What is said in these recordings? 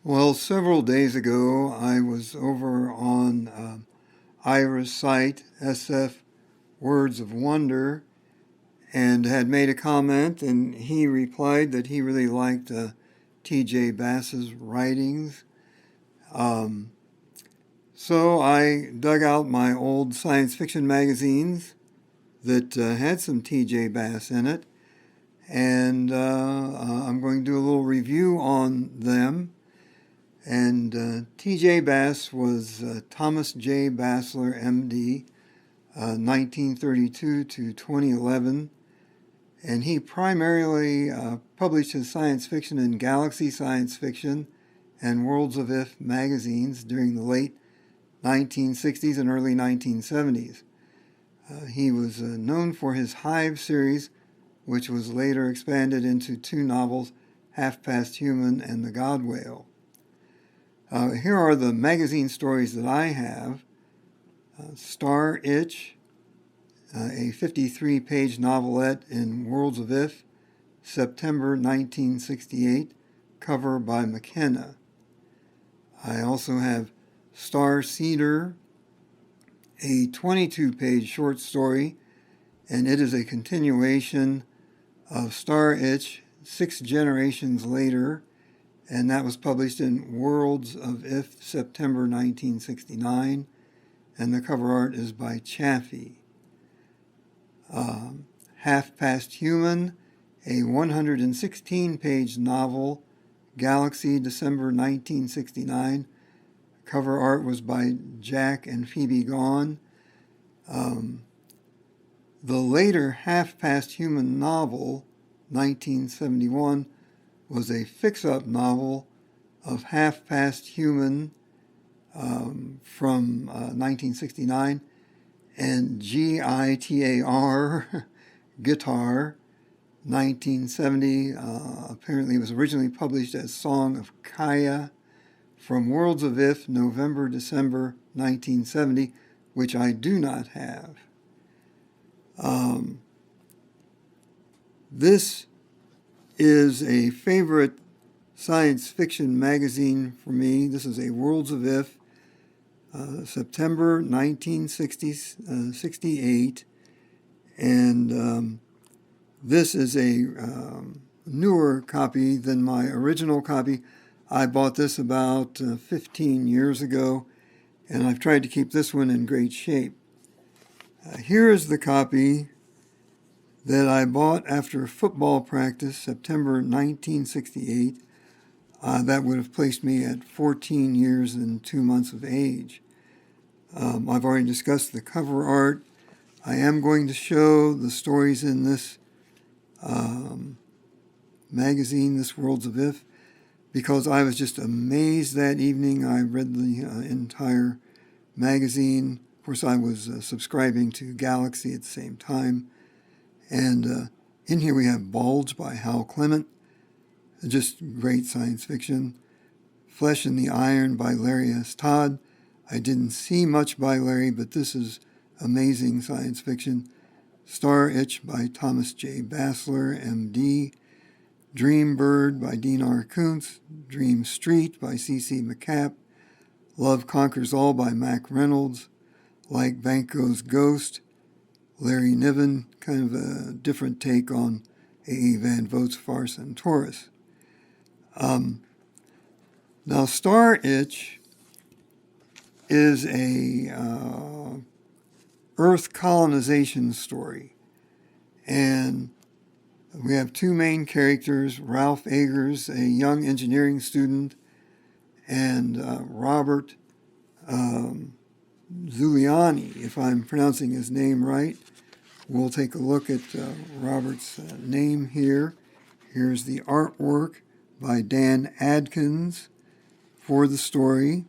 Well, several days ago, I was over on Ira's site, SF Words of Wonder, and had made a comment, and he replied that he really liked T.J. Bass's writings. Um, so I dug out my old science fiction magazines that had some T.J. Bass in it, and I'm going to do a little review on them. And T.J. Bass was Thomas J. Bassler, M.D., 1932 to 2011, and he primarily published his science fiction in Galaxy Science Fiction and Worlds of If magazines during the late 1960s and early 1970s. He was known for his Hive series, which was later expanded into two novels, Half Past Human and The Godwhale. Here are the magazine stories that I have. Star Itch, a 53-page novelette in Worlds of If, September 1968, cover by Mckenna. I also have Star Cedar, a 22-page short story, and it is a continuation of Star Itch, 6 generations later, and that was published in Worlds of If, September 1969, and the cover art is by Chaffee. Half Past Human, a 116-page novel, Galaxy, December 1969. Cover art was by Jack and Phoebe Gaughan. The later Half Past Human novel, 1971, was a fix-up novel of Half Past Human from 1969, and G.I.T.A.R, G.I.T.A.R, 1970. Apparently it was originally published as Song of Kaia from Worlds of If, November, December 1970, which I do not have. This is a favorite science fiction magazine for me. This is a Worlds of If, September 1968, and this is a newer copy than my original copy. I bought this about 15 years ago, and I've tried to keep this one in great shape. Here is the copy that I bought after football practice, September 1968. That would have placed me at 14 years and 2 months of age. I've already discussed the cover art. I am going to show the stories in this magazine, this Worlds of If, because I was just amazed that evening. I read the entire magazine. Of course, I was subscribing to Galaxy at the same time. And in here we have Bulge by Hal Clement, just great science fiction. Flesh and the Iron by Larry S. Todd. I didn't see much by Larry, but this is amazing science fiction. Star Itch by Thomas J. Bassler, M.D. Dream Bird by Dean R. Koontz. Dream Street by C.C. McCapp. Love Conquers All by Mac Reynolds. Like Banco's Ghost, Larry Niven, kind of a different take on A.E. Van Vogt's Farce and Taurus. Now, Star Itch is a Earth colonization story, and we have two main characters, Ralph Agers, a young engineering student, and Robert Zuliani, if I'm pronouncing his name right. We'll take a look at Robert's name here. Here's the artwork by Dan Adkins for the story.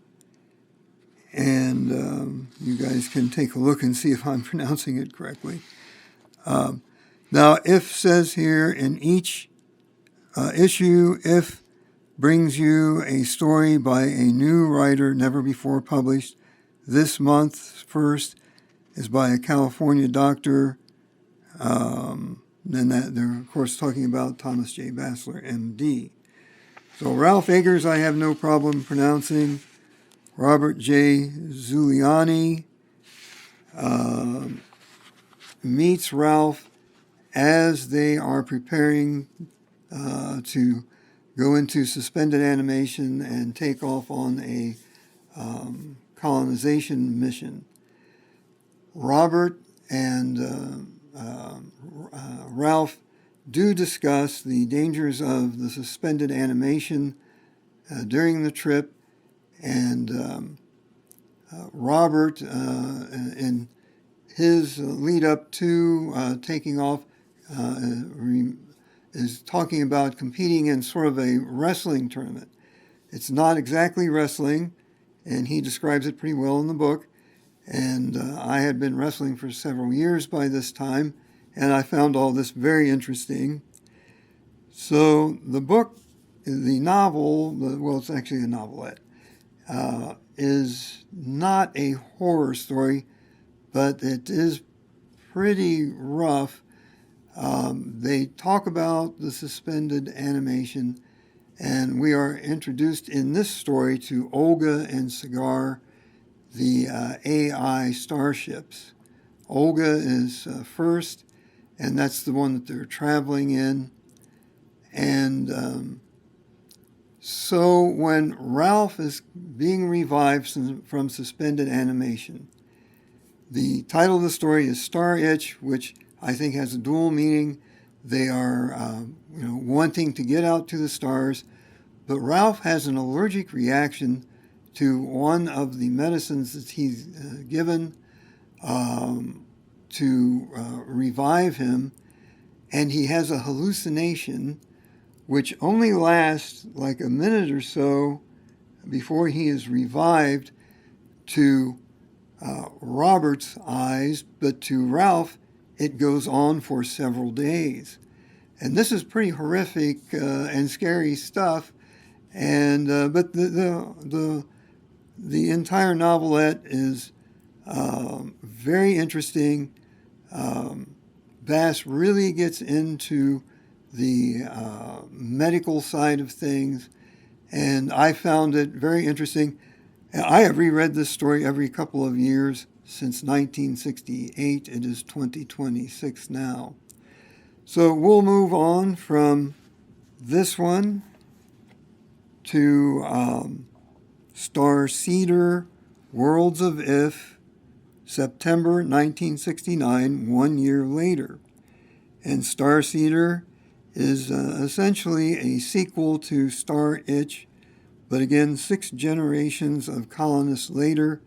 And you guys can take a look and see if I'm pronouncing it correctly. Now, If says here, in each issue, If brings you a story by a new writer never before published. This month's first is by a California doctor. Then that they're, of course, talking about Thomas J. Bassler, M.D. So Ralph Eggers, I have no problem pronouncing. Robert J. Zuliani meets Ralph as they are preparing to go into suspended animation and take off on a colonization mission. Robert and Ralph do discuss the dangers of the suspended animation during the trip, and Robert, in his lead up to taking off, is talking about competing in sort of a wrestling tournament. It's not exactly wrestling, and he describes it pretty well in the book. And I had been wrestling for several years by this time, and I found all this very interesting. So the book, the novel, well, it's actually a novelette, is not a horror story, but it is pretty rough. They talk about the suspended animation, and we are introduced in this story to Olga and Cigar, the AI starships. Olga is first, and that's the one that they're traveling in. And so when Ralph is being revived from suspended animation, the title of the story is Star Itch, which I think has a dual meaning. They are wanting to get out to the stars, but Ralph has an allergic reaction to one of the medicines that he's given to revive him, and he has a hallucination which only lasts like a minute or so before he is revived to Robert's eyes, but to Ralph it goes on for several days. And this is pretty horrific and scary stuff. And but the entire novelette is very interesting. Bass really gets into the medical side of things, and I found it very interesting. I have reread this story every couple of years since 1968. It is 2026 now. So we'll move on from this one to Star Seeder, Worlds of If, September 1969, 1 year later. And Star Seeder is essentially a sequel to Star Itch, but again, 6 generations of colonists later,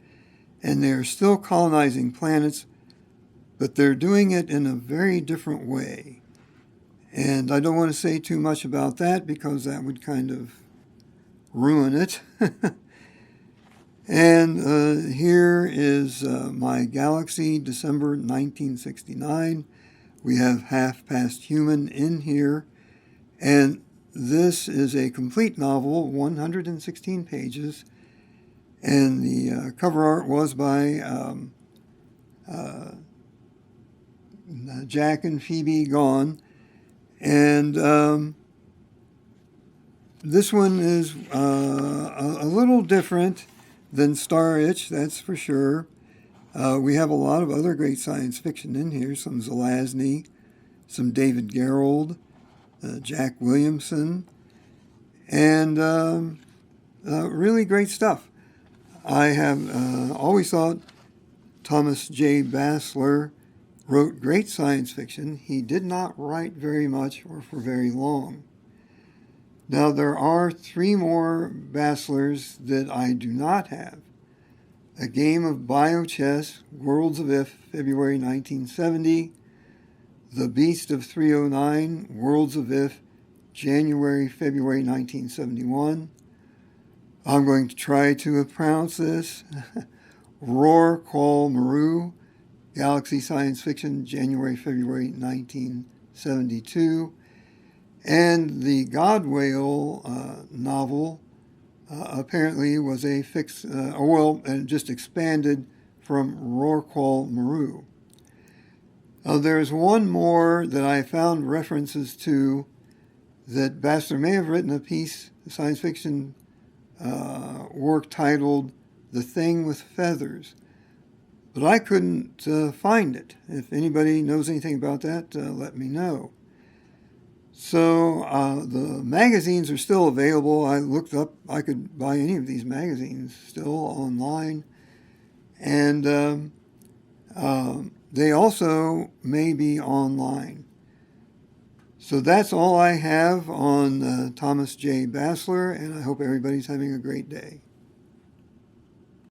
and they're still colonizing planets, but they're doing it in a very different way. And I don't want to say too much about that because that would kind of ruin it. And here is My Galaxy, December 1969. We have Half Past Human in here. And this is a complete novel, 116 pages. And the cover art was by Jack and Phoebe Gaughan. And this one is a little different than Star Itch, that's for sure. We have a lot of other great science fiction in here, some Zelazny, some David Gerrold, Jack Williamson, and really great stuff. I have always thought Thomas J. Bassler wrote great science fiction. He did not write very much or for very long. Now, there are 3 more Basslers that I do not have. A Game of Biochess, Worlds of If, February 1970. The Beast of 309, Worlds of If, January, February 1971. I'm going to try to pronounce this. Roar, Qual, Maru, Galaxy Science Fiction, January, February 1972. And the Godwhale novel apparently was a fixed, and just expanded from Rorqual Maru. There's one more that I found references to that Bassler may have written a piece science fiction work titled The Thing with Feathers. But I couldn't find it. If anybody knows anything about that, let me know. So the magazines are still available. I looked up, I could buy any of these magazines still online. And they also may be online. So that's all I have on Thomas J. Bassler, and I hope everybody's having a great day.